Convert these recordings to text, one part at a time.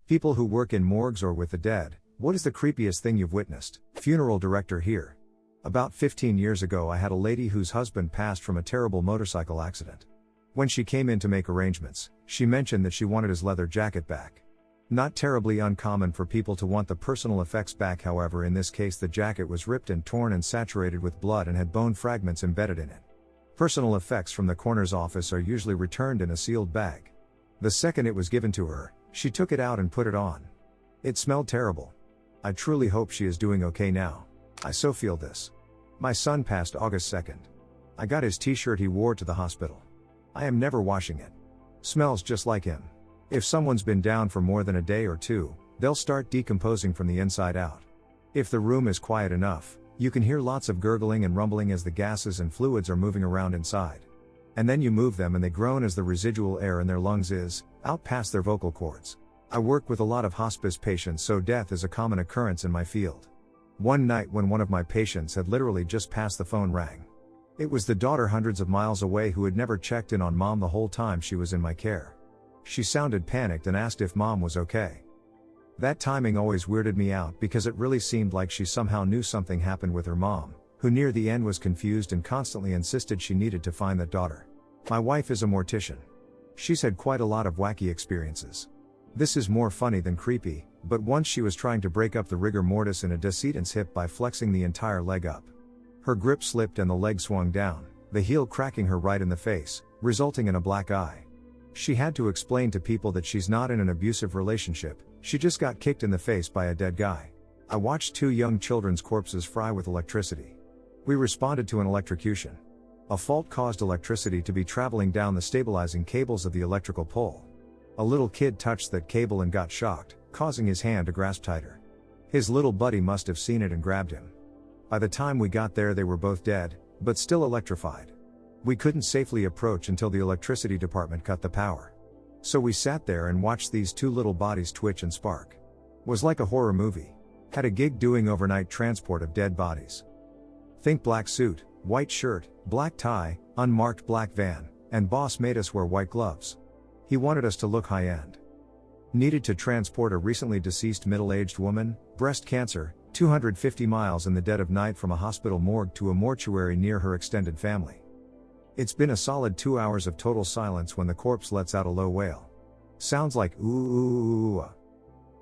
People who work in morgues or with the dead, what is the creepiest thing you've witnessed? Funeral director here. About 15 years ago I had a lady whose husband passed from a terrible motorcycle accident. When she came in to make arrangements, she mentioned that she wanted his leather jacket back. Not terribly uncommon for people to want the personal effects back, however in this case the jacket was ripped and torn and saturated with blood and had bone fragments embedded in it. Personal effects from the coroner's office are usually returned in a sealed bag. The second it was given to her, she took it out and put it on. It smelled terrible. I truly hope she is doing okay now. I so feel this. My son passed August 2nd. I got his t-shirt he wore to the hospital. I am never washing it. Smells just like him. If someone's been down for more than a day or two, they'll start decomposing from the inside out. If the room is quiet enough, you can hear lots of gurgling and rumbling as the gases and fluids are moving around inside. And then you move them and they groan as the residual air in their lungs is out past their vocal cords. I work with a lot of hospice patients, so death is a common occurrence in my field. One night when one of my patients had literally just passed, the phone rang. It was the daughter hundreds of miles away who had never checked in on mom the whole time she was in my care. She sounded panicked and asked if mom was okay. That timing always weirded me out because it really seemed like she somehow knew something happened with her mom, who near the end was confused and constantly insisted she needed to find that daughter. My wife is a mortician. She's had quite a lot of wacky experiences. This is more funny than creepy, but once she was trying to break up the rigor mortis in a decedent's hip by flexing the entire leg up. Her grip slipped and the leg swung down, the heel cracking her right in the face, resulting in a black eye. She had to explain to people that she's not in an abusive relationship, she just got kicked in the face by a dead guy. I watched 2 young children's corpses fry with electricity. We responded to an electrocution. A fault caused electricity to be traveling down the stabilizing cables of the electrical pole. A little kid touched that cable and got shocked, causing his hand to grasp tighter. His little buddy must have seen it and grabbed him. By the time we got there they were both dead, but still electrified. We couldn't safely approach until the electricity department cut the power. So we sat there and watched these 2 little bodies twitch and spark. Was like a horror movie. Had a gig doing overnight transport of dead bodies. Think black suit, white shirt, black tie, unmarked black van, and boss made us wear white gloves. He wanted us to look high-end. Needed to transport a recently deceased middle-aged woman, breast cancer, 250 miles in the dead of night from a hospital morgue to a mortuary near her extended family. It's been a solid 2 hours of total silence when the corpse lets out a low wail. Sounds like ooh ooh ooh.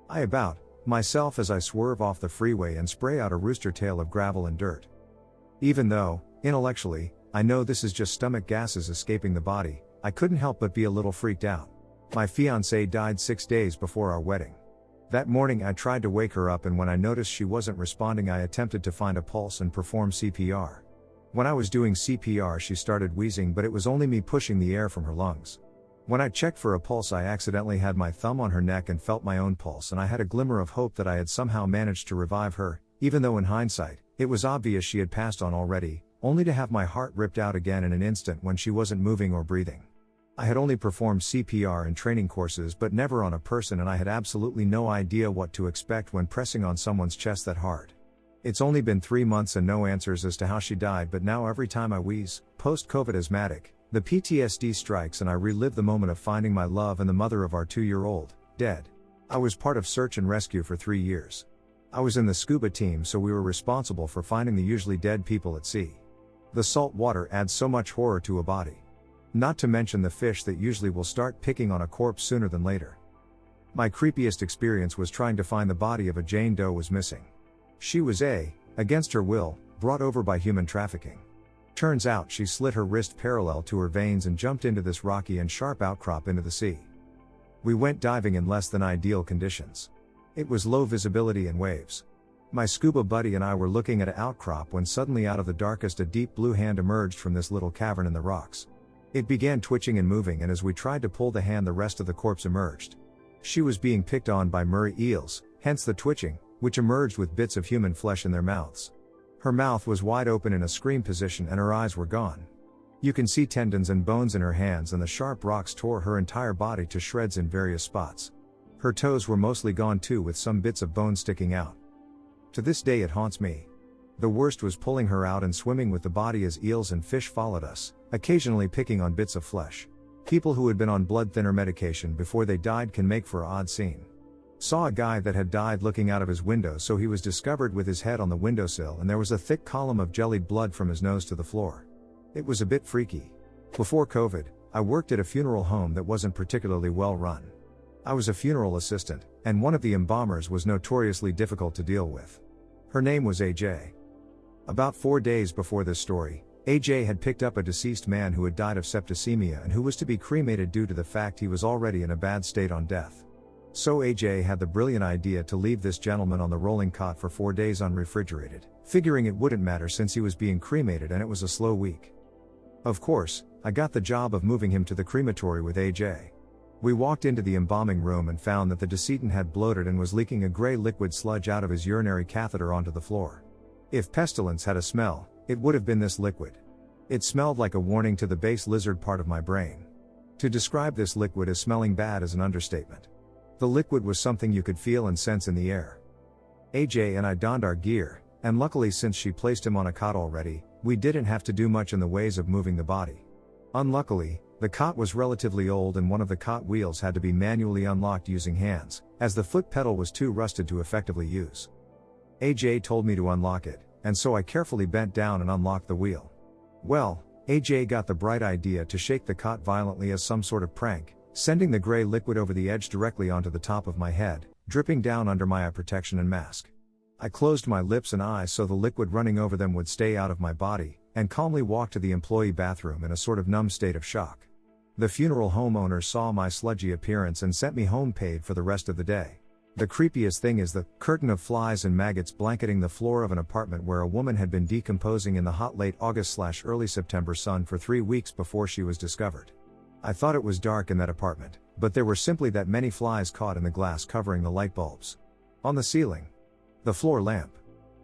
I about myself as I swerve off the freeway and spray out a rooster tail of gravel and dirt. Even though, intellectually, I know this is just stomach gases escaping the body, I couldn't help but be a little freaked out. My fiancée died 6 days before our wedding. That morning I tried to wake her up, and when I noticed she wasn't responding I attempted to find a pulse and perform CPR. When I was doing CPR she started wheezing, but it was only me pushing the air from her lungs. When I checked for a pulse I accidentally had my thumb on her neck and felt my own pulse, and I had a glimmer of hope that I had somehow managed to revive her, even though in hindsight, it was obvious she had passed on already, only to have my heart ripped out again in an instant when she wasn't moving or breathing. I had only performed CPR in training courses but never on a person, and I had absolutely no idea what to expect when pressing on someone's chest that hard. It's only been 3 months and no answers as to how she died, but now every time I wheeze, post-COVID asthmatic, the PTSD strikes and I relive the moment of finding my love and the mother of our 2-year-old, dead. I was part of search and rescue for 3 years. I was in the scuba team, so we were responsible for finding the usually dead people at sea. The salt water adds so much horror to a body. Not to mention the fish that usually will start picking on a corpse sooner than later. My creepiest experience was trying to find the body of a Jane Doe was missing. She was against her will, brought over by human trafficking. Turns out she slit her wrist parallel to her veins and jumped into this rocky and sharp outcrop into the sea. We went diving in less than ideal conditions. It was low visibility and waves. My scuba buddy and I were looking at an outcrop when suddenly out of the darkest a deep blue hand emerged from this little cavern in the rocks. It began twitching and moving, and as we tried to pull the hand the rest of the corpse emerged. She was being picked on by Murray eels, hence the twitching, which emerged with bits of human flesh in their mouths. Her mouth was wide open in a scream position and her eyes were gone. You can see tendons and bones in her hands, and the sharp rocks tore her entire body to shreds in various spots. Her toes were mostly gone too, with some bits of bone sticking out. To this day it haunts me. The worst was pulling her out and swimming with the body as eels and fish followed us, occasionally picking on bits of flesh. People who had been on blood thinner medication before they died can make for an odd scene. Saw a guy that had died looking out of his window, so he was discovered with his head on the windowsill and there was a thick column of jellied blood from his nose to the floor. It was a bit freaky. Before COVID, I worked at a funeral home that wasn't particularly well run. I was a funeral assistant, and one of the embalmers was notoriously difficult to deal with. Her name was AJ. About 4 days before this story, AJ had picked up a deceased man who had died of septicemia and who was to be cremated due to the fact he was already in a bad state on death. So AJ had the brilliant idea to leave this gentleman on the rolling cot for 4 days unrefrigerated, figuring it wouldn't matter since he was being cremated and it was a slow week. Of course, I got the job of moving him to the crematory with AJ. We walked into the embalming room and found that the decedent had bloated and was leaking a gray liquid sludge out of his urinary catheter onto the floor. If pestilence had a smell, it would have been this liquid. It smelled like a warning to the base lizard part of my brain. To describe this liquid as smelling bad is an understatement. The liquid was something you could feel and sense in the air. AJ and I donned our gear, and luckily since she placed him on a cot already, we didn't have to do much in the ways of moving the body. Unluckily, the cot was relatively old and one of the cot wheels had to be manually unlocked using hands, as the foot pedal was too rusted to effectively use. AJ told me to unlock it, and so I carefully bent down and unlocked the wheel. Well, AJ got the bright idea to shake the cot violently as some sort of prank, sending the gray liquid over the edge directly onto the top of my head, dripping down under my eye protection and mask. I closed my lips and eyes so the liquid running over them would stay out of my body, and calmly walked to the employee bathroom in a sort of numb state of shock. The funeral home owner saw my sludgy appearance and sent me home paid for the rest of the day. The creepiest thing is the curtain of flies and maggots blanketing the floor of an apartment where a woman had been decomposing in the hot late August/early September sun for 3 weeks before she was discovered. I thought it was dark in that apartment, but there were simply that many flies caught in the glass covering the light bulbs. On the ceiling. The floor lamp.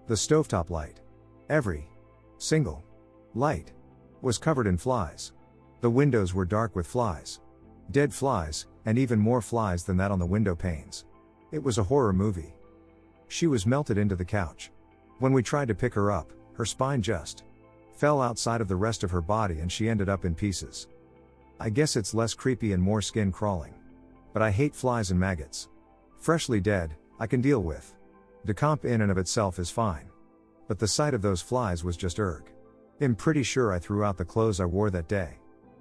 The stovetop light. Every single light was covered in flies. The windows were dark with flies. Dead flies, and even more flies than that on the window panes. It was a horror movie. She was melted into the couch. When we tried to pick her up, her spine just fell outside of the rest of her body and she ended up in pieces. I guess it's less creepy and more skin crawling. But I hate flies and maggots. Freshly dead, I can deal with. Decomp in and of itself is fine. But the sight of those flies was just erg. I'm pretty sure I threw out the clothes I wore that day.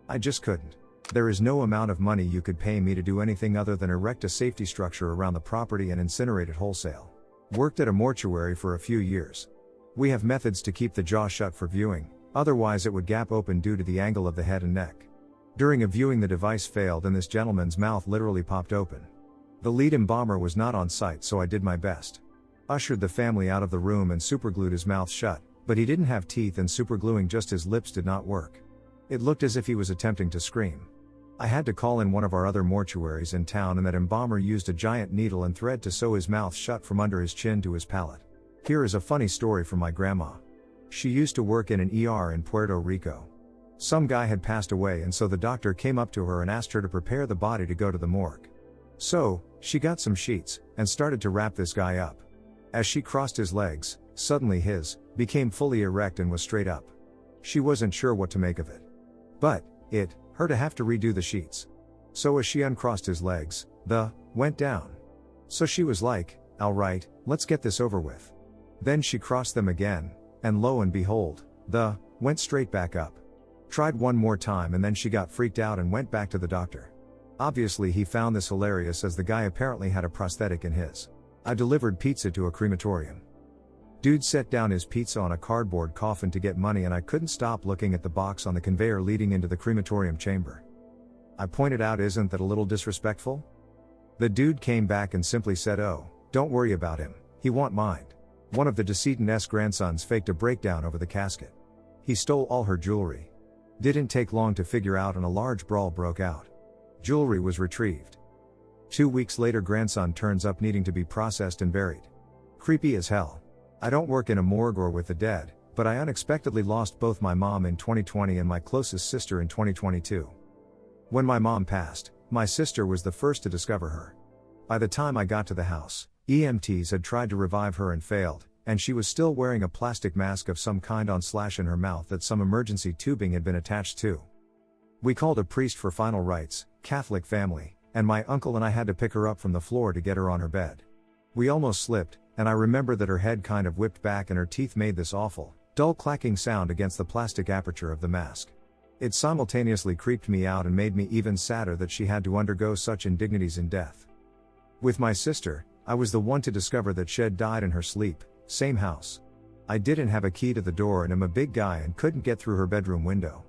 I just couldn't. There is no amount of money you could pay me to do anything other than erect a safety structure around the property and incinerate it wholesale. Worked at a mortuary for a few years. We have methods to keep the jaw shut for viewing, otherwise it would gap open due to the angle of the head and neck. During a viewing the device failed and this gentleman's mouth literally popped open. The lead embalmer was not on site so I did my best. Ushered the family out of the room and superglued his mouth shut, but he didn't have teeth and supergluing just his lips did not work. It looked as if he was attempting to scream. I had to call in one of our other mortuaries in town and that embalmer used a giant needle and thread to sew his mouth shut from under his chin to his palate. Here is a funny story from my grandma. She used to work in an ER in Puerto Rico. Some guy had passed away and so the doctor came up to her and asked her to prepare the body to go to the morgue. So, she got some sheets, and started to wrap this guy up. As she crossed his legs, suddenly his became fully erect and was straight up. She wasn't sure what to make of it. But, it hurt to have to redo the sheets. So as she uncrossed his legs, the went down. So she was like, alright, let's get this over with. Then she crossed them again, and lo and behold, the went straight back up. Tried one more time and then she got freaked out and went back to the doctor. Obviously he found this hilarious as the guy apparently had a prosthetic in his. I delivered pizza to a crematorium. Dude set down his pizza on a cardboard coffin to get money and I couldn't stop looking at the box on the conveyor leading into the crematorium chamber. I pointed out, isn't that a little disrespectful? The dude came back and simply said, oh, don't worry about him, he won't mind. One of the decedent's grandsons faked a breakdown over the casket. He stole all her jewelry. Didn't take long to figure out and a large brawl broke out. Jewelry was retrieved. 2 weeks later grandson turns up needing to be processed and buried. Creepy as hell. I don't work in a morgue or with the dead, but I unexpectedly lost both my mom in 2020 and my closest sister in 2022. When my mom passed, my sister was the first to discover her. By the time I got to the house, EMTs had tried to revive her and failed, and she was still wearing a plastic mask of some kind on / in her mouth that some emergency tubing had been attached to. We called a priest for final rites, Catholic family, and my uncle and I had to pick her up from the floor to get her on her bed. We almost slipped, and I remember that her head kind of whipped back and her teeth made this awful, dull clacking sound against the plastic aperture of the mask. It simultaneously creeped me out and made me even sadder that she had to undergo such indignities in death. With my sister, I was the one to discover that she'd died in her sleep, same house. I didn't have a key to the door and am a big guy and couldn't get through her bedroom window.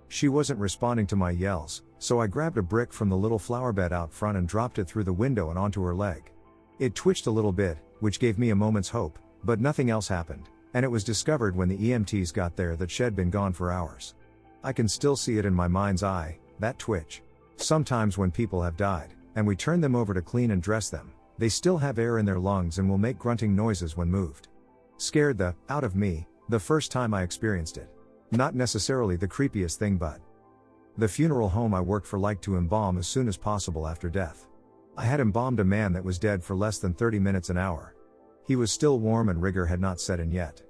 She wasn't responding to my yells, so I grabbed a brick from the little flower bed out front and dropped it through the window and onto her leg. It twitched a little bit, which gave me a moment's hope, but nothing else happened, and it was discovered when the EMTs got there that she'd been gone for hours. I can still see it in my mind's eye, that twitch. Sometimes when people have died, and we turn them over to clean and dress them, they still have air in their lungs and will make grunting noises when moved. Scared the out of me, the first time I experienced it. Not necessarily the creepiest thing, but the funeral home I worked for liked to embalm as soon as possible after death. I had embalmed a man that was dead for less than 30 minutes an hour. He was still warm and rigor had not set in yet.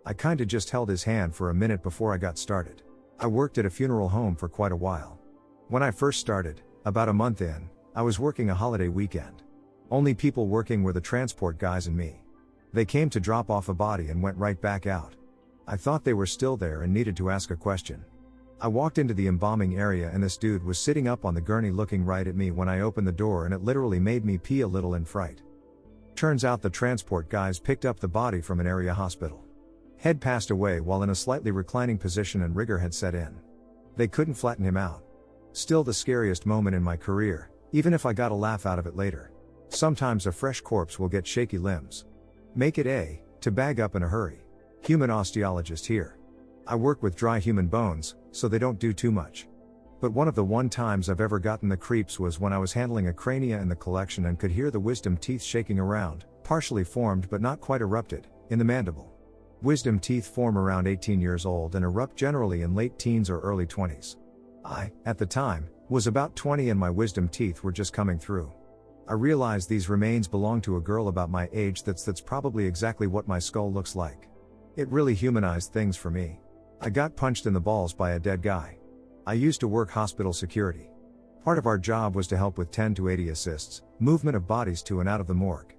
I kinda just held his hand for a minute before I got started. I worked at a funeral home for quite a while. When I first started, about a month in, I was working a holiday weekend. Only people working were the transport guys and me. They came to drop off a body and went right back out. I thought they were still there and needed to ask a question. I walked into the embalming area and this dude was sitting up on the gurney looking right at me when I opened the door, and it literally made me pee a little in fright. Turns out the transport guys picked up the body from an area hospital. Head passed away while in a slightly reclining position and rigor had set in. They couldn't flatten him out. Still the scariest moment in my career, even if I got a laugh out of it later. Sometimes a fresh corpse will get shaky limbs. Make it to bag up in a hurry. Human osteologist here. I work with dry human bones, so they don't do too much. But one of the times I've ever gotten the creeps was when I was handling a crania in the collection and could hear the wisdom teeth shaking around, partially formed but not quite erupted, in the mandible. Wisdom teeth form around 18 years old and erupt generally in late teens or early 20s. I, at the time, was about 20 and my wisdom teeth were just coming through. I realized these remains belong to a girl about my age that's probably exactly what my skull looks like. It really humanized things for me. I got punched in the balls by a dead guy. I used to work hospital security. Part of our job was to help with 10 to 80 assists, movement of bodies to and out of the morgue.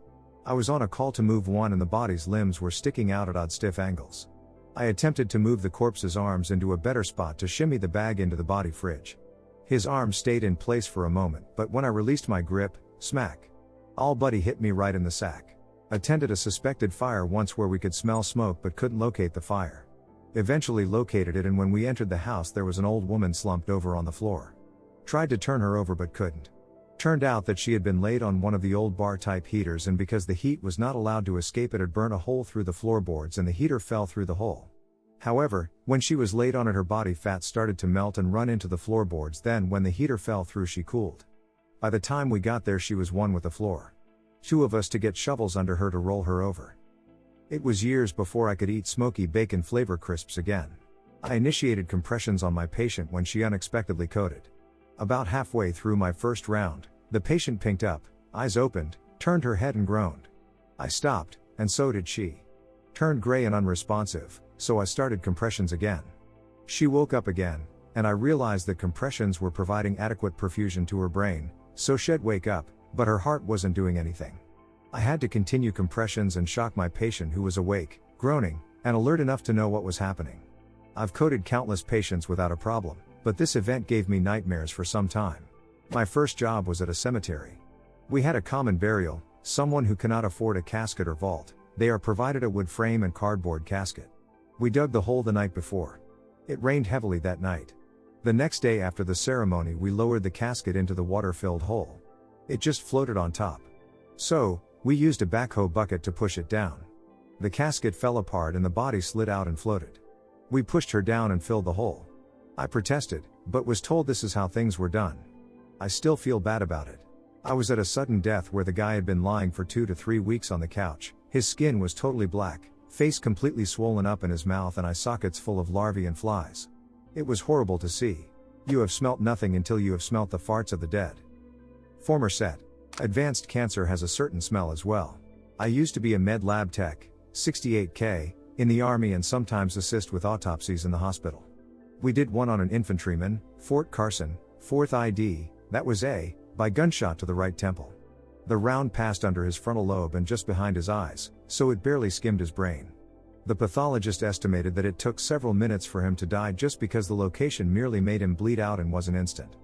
I was on a call to move one and the body's limbs were sticking out at odd stiff angles. I attempted to move the corpse's arms into a better spot to shimmy the bag into the body fridge. His arms stayed in place for a moment, but when I released my grip, smack. All buddy hit me right in the sack. Attended a suspected fire once where we could smell smoke but couldn't locate the fire. Eventually located it, and when we entered the house there was an old woman slumped over on the floor. Tried to turn her over but couldn't. Turned out that she had been laid on one of the old bar type heaters, and because the heat was not allowed to escape it had burnt a hole through the floorboards and the heater fell through the hole. However, when she was laid on it her body fat started to melt and run into the floorboards, then when the heater fell through she cooled. By the time we got there she was one with the floor. 2 of us to get shovels under her to roll her over. It was years before I could eat smoky bacon flavor crisps again. I initiated compressions on my patient when she unexpectedly coded. About halfway through my first round, the patient pinked up, eyes opened, turned her head and groaned. I stopped, and so did she. Turned gray and unresponsive, so I started compressions again. She woke up again, and I realized that compressions were providing adequate perfusion to her brain, so she'd wake up, but her heart wasn't doing anything. I had to continue compressions and shock my patient, who was awake, groaning, and alert enough to know what was happening. I've coded countless patients without a problem, but this event gave me nightmares for some time. My first job was at a cemetery. We had a common burial, someone who cannot afford a casket or vault, they are provided a wood frame and cardboard casket. We dug the hole the night before. It rained heavily that night. The next day after the ceremony we lowered the casket into the water-filled hole. It just floated on top. So, we used a backhoe bucket to push it down. The casket fell apart and the body slid out and floated. We pushed her down and filled the hole. I protested, but was told this is how things were done. I still feel bad about it. I was at a sudden death where the guy had been lying for 2 to 3 weeks on the couch, his skin was totally black, face completely swollen up in his mouth and eye sockets full of larvae and flies. It was horrible to see. You have smelt nothing until you have smelt the farts of the dead. Former set. Advanced cancer has a certain smell as well. I used to be a med lab tech, 68K, in the army and sometimes assist with autopsies in the hospital. We did one on an infantryman, Fort Carson, 4th ID, that was by gunshot to the right temple. The round passed under his frontal lobe and just behind his eyes, so it barely skimmed his brain. The pathologist estimated that it took several minutes for him to die just because the location merely made him bleed out and was an instant.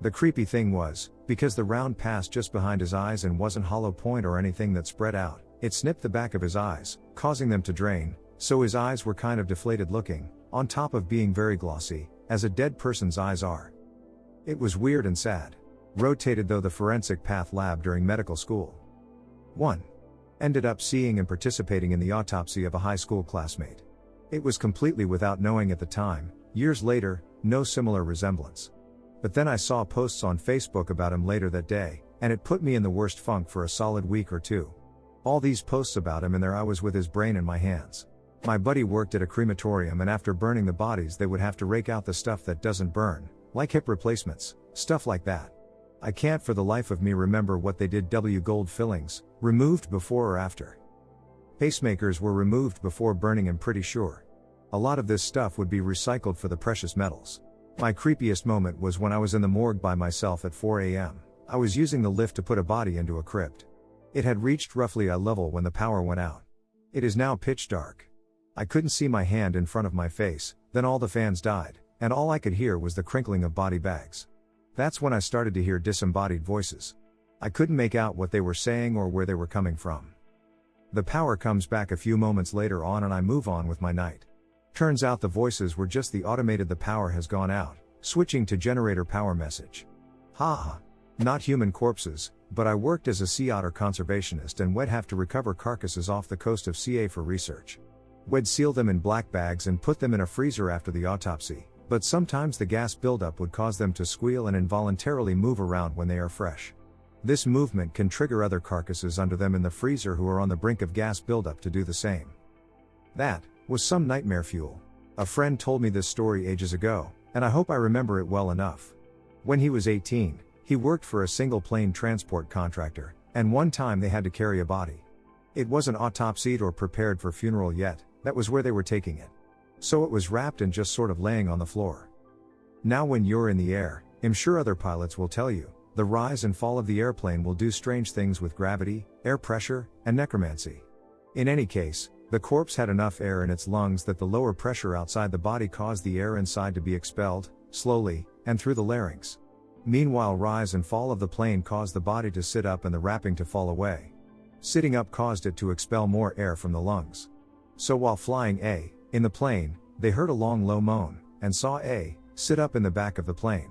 The creepy thing was, because the round passed just behind his eyes and wasn't hollow point or anything that spread out, it snipped the back of his eyes, causing them to drain, so his eyes were kind of deflated looking, on top of being very glossy, as a dead person's eyes are. It was weird and sad. Rotated though the forensic path lab during medical school. 1. Ended up seeing and participating in the autopsy of a high school classmate. It was completely without knowing at the time, years later, no similar resemblance. But then I saw posts on Facebook about him later that day, and it put me in the worst funk for a solid week or two. All these posts about him, and there I was with his brain in my hands. My buddy worked at a crematorium, and after burning the bodies they would have to rake out the stuff that doesn't burn, like hip replacements, stuff like that. I can't for the life of me remember what they did. Gold fillings, removed before or after. Pacemakers were removed before burning, I'm pretty sure. A lot of this stuff would be recycled for the precious metals. My creepiest moment was when I was in the morgue by myself at 4 a.m. I was using the lift to put a body into a crypt. It had reached roughly eye level when the power went out. It is now pitch dark. I couldn't see my hand in front of my face, then all the fans died, and all I could hear was the crinkling of body bags. That's when I started to hear disembodied voices. I couldn't make out what they were saying or where they were coming from. The power comes back a few moments later on and I move on with my night. Turns out the voices were just the automated "the power has gone out, switching to generator power" message. Ha! Not human corpses, but I worked as a sea otter conservationist and we'd have to recover carcasses off the coast of CA for research. We'd seal them in black bags and put them in a freezer after the autopsy, but sometimes the gas buildup would cause them to squeal and involuntarily move around when they are fresh. This movement can trigger other carcasses under them in the freezer who are on the brink of gas buildup to do the same. That was some nightmare fuel. A friend told me this story ages ago, and I hope I remember it well enough. When he was 18, he worked for a single plane transport contractor, and one time they had to carry a body. It wasn't autopsied or prepared for funeral yet, that was where they were taking it. So it was wrapped and just sort of laying on the floor. Now when you're in the air, I'm sure other pilots will tell you, the rise and fall of the airplane will do strange things with gravity, air pressure, and necromancy. In any case, the corpse had enough air in its lungs that the lower pressure outside the body caused the air inside to be expelled, slowly, and through the larynx. Meanwhile, rise and fall of the plane caused the body to sit up and the wrapping to fall away. Sitting up caused it to expel more air from the lungs. So while flying in the plane, they heard a long low moan, and saw sit up in the back of the plane.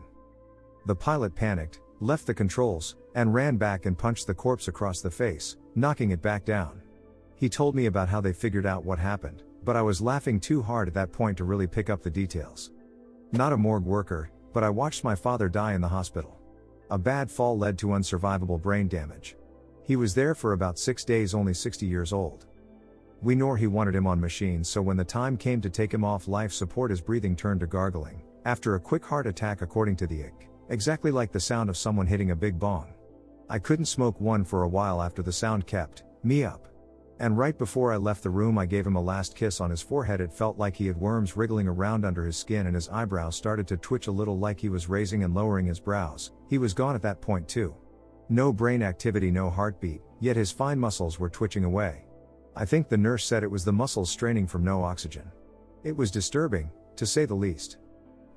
The pilot panicked, left the controls, and ran back and punched the corpse across the face, knocking it back down. He told me about how they figured out what happened, but I was laughing too hard at that point to really pick up the details. Not a morgue worker, but I watched my father die in the hospital. A bad fall led to unsurvivable brain damage. He was there for about 6 days, only 60 years old. We knew he wanted him on machines, so when the time came to take him off life support, his breathing turned to gargling, after a quick heart attack according to the IC, exactly like the sound of someone hitting a big bong. I couldn't smoke one for a while after the sound kept me up. And right before I left the room I gave him a last kiss on his forehead. It felt like he had worms wriggling around under his skin and his eyebrows started to twitch a little, like he was raising and lowering his brows. He was gone at that point too. No brain activity, no heartbeat, yet his fine muscles were twitching away. I think the nurse said it was the muscles straining from no oxygen. It was disturbing, to say the least.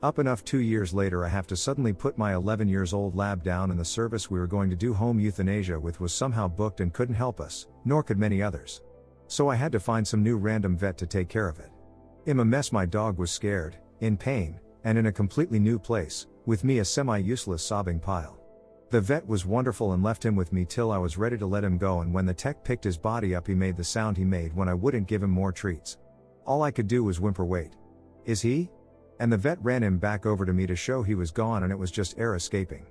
Up enough 2 years later I have to suddenly put my 11 years old lab down, and the service we were going to do home euthanasia with was somehow booked and couldn't help us, nor could many others. So I had to find some new random vet to take care of it. In a mess, my dog was scared, in pain, and in a completely new place, with me a semi-useless sobbing pile. The vet was wonderful and left him with me till I was ready to let him go, and when the tech picked his body up he made the sound he made when I wouldn't give him more treats. All I could do was whimper, "Wait. Is he?" And the vet ran him back over to me to show he was gone, and it was just air escaping.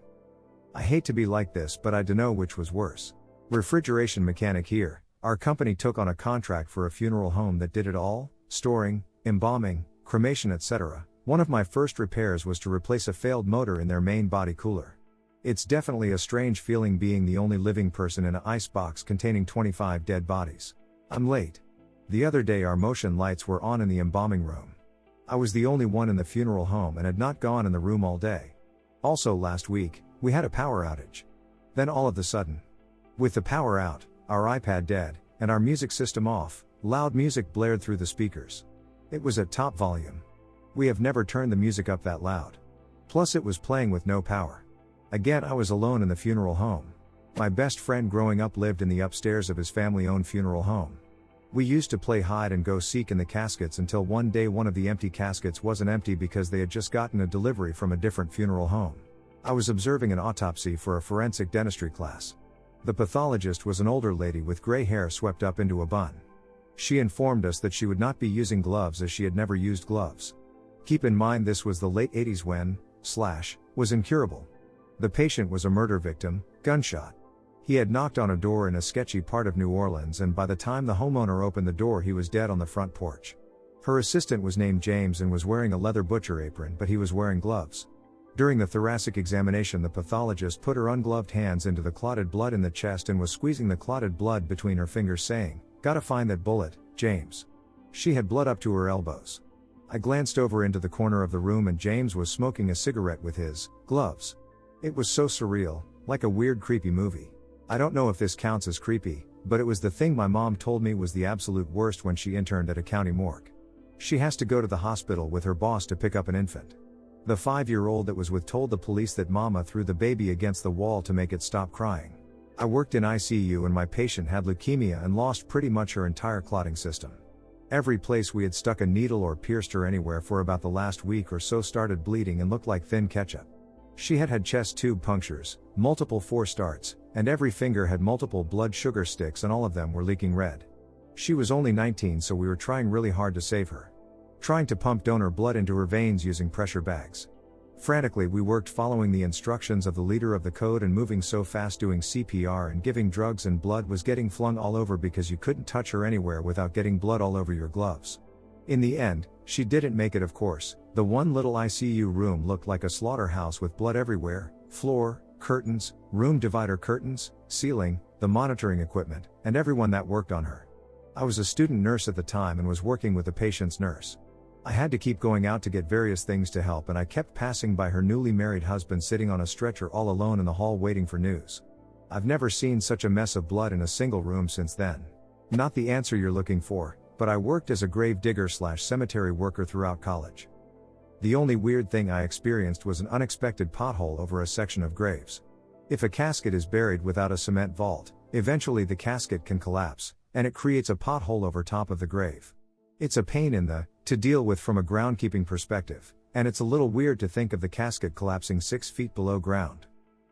I hate to be like this, but I dunno which was worse. Refrigeration mechanic here. Our company took on a contract for a funeral home that did it all: storing, embalming, cremation, etc. One of my first repairs was to replace a failed motor in their main body cooler. It's definitely a strange feeling being the only living person in an ice box containing 25 dead bodies. I'm late. The other day our motion lights were on in the embalming room. I was the only one in the funeral home and had not gone in the room all day. Also last week, We had a power outage. Then all of a sudden, with the power out, our iPad dead, and our music system off, loud music blared through the speakers. It was at top volume. We have never turned the music up that loud. Plus it was playing with no power. Again, I was alone in the funeral home. My best friend growing up lived in the upstairs of his family-owned funeral home. We used to play hide and go seek in the caskets until one day one of the empty caskets wasn't empty because they had just gotten a delivery from a different funeral home. I was observing an autopsy for a forensic dentistry class. The pathologist was an older lady with gray hair swept up into a bun. She informed us that she would not be using gloves as she had never used gloves. Keep in mind this was the late 80s when, was incurable. The patient was a murder victim, gunshot. He had knocked on a door in a sketchy part of New Orleans, and by the time the homeowner opened the door he was dead on the front porch. Her assistant was named James and was wearing a leather butcher apron, but he was wearing gloves. During the thoracic examination, the pathologist put her ungloved hands into the clotted blood in the chest and was squeezing the clotted blood between her fingers saying, "Gotta find that bullet, James." She had blood up to her elbows. I glanced over into the corner of the room and James was smoking a cigarette with his gloves. It was so surreal, like a weird creepy movie. I don't know if this counts as creepy, but it was the thing my mom told me was the absolute worst when she interned at a county morgue. She has to go to the hospital with her boss to pick up an infant. The 5-year-old that was with told the police that mama threw the baby against the wall to make it stop crying. I worked in ICU and my patient had leukemia and lost pretty much her entire clotting system. Every place we had stuck a needle or pierced her anywhere for about the last week or so started bleeding and looked like thin ketchup. She had had chest tube punctures, multiple 4 starts, and every finger had multiple blood sugar sticks and all of them were leaking red. She was only 19, so we were trying really hard to save her. Trying to pump donor blood into her veins using pressure bags. Frantically we worked following the instructions of the leader of the code and moving so fast doing CPR and giving drugs, and blood was getting flung all over because you couldn't touch her anywhere without getting blood all over your gloves. In the end, she didn't make it, of course. The one little ICU room looked like a slaughterhouse with blood everywhere, floor, curtains, room divider curtains, ceiling, the monitoring equipment, and everyone that worked on her. I was a student nurse at the time and was working with the patient's nurse. I had to keep going out to get various things to help, and I kept passing by her newly married husband sitting on a stretcher all alone in the hall waiting for news. I've never seen such a mess of blood in a single room since then. Not the answer you're looking for, but I worked as a grave digger/cemetery worker throughout college. The only weird thing I experienced was an unexpected pothole over a section of graves. If a casket is buried without a cement vault, eventually the casket can collapse, and it creates a pothole over top of the grave. It's a pain to deal with from a groundkeeping perspective, and it's a little weird to think of the casket collapsing 6 feet below ground.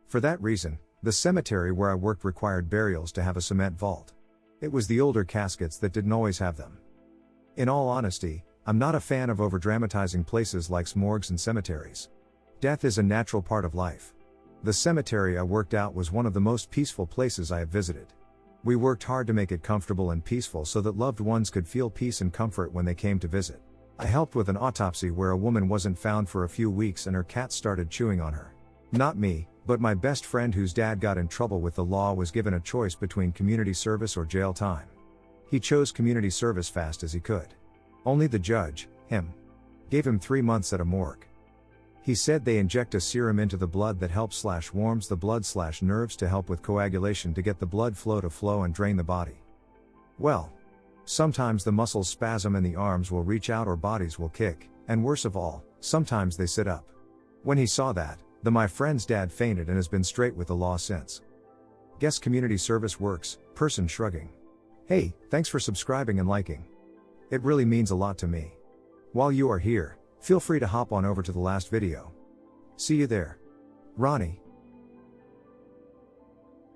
For that reason, the cemetery where I worked required burials to have a cement vault. It was the older caskets that didn't always have them. In all honesty, I'm not a fan of overdramatizing places like morgues and cemeteries. Death is a natural part of life. The cemetery I worked at was one of the most peaceful places I have visited. We worked hard to make it comfortable and peaceful so that loved ones could feel peace and comfort when they came to visit. I helped with an autopsy where a woman wasn't found for a few weeks and her cat started chewing on her. Not me, but my best friend whose dad got in trouble with the law was given a choice between community service or jail time. He chose community service fast as he could. Only the judge, gave him 3 months at a morgue. He said they inject a serum into the blood that helps/warms the blood/nerves to help with coagulation to get the blood flow to flow and drain the body. Well, sometimes the muscles spasm and the arms will reach out or bodies will kick, and worst of all, sometimes they sit up. When he saw that, my friend's dad fainted and has been straight with the law since. Guess community service works, person shrugging. Hey, thanks for subscribing and liking. It really means a lot to me. While you are here, feel free to hop on over to the last video. See you there. Ronnie.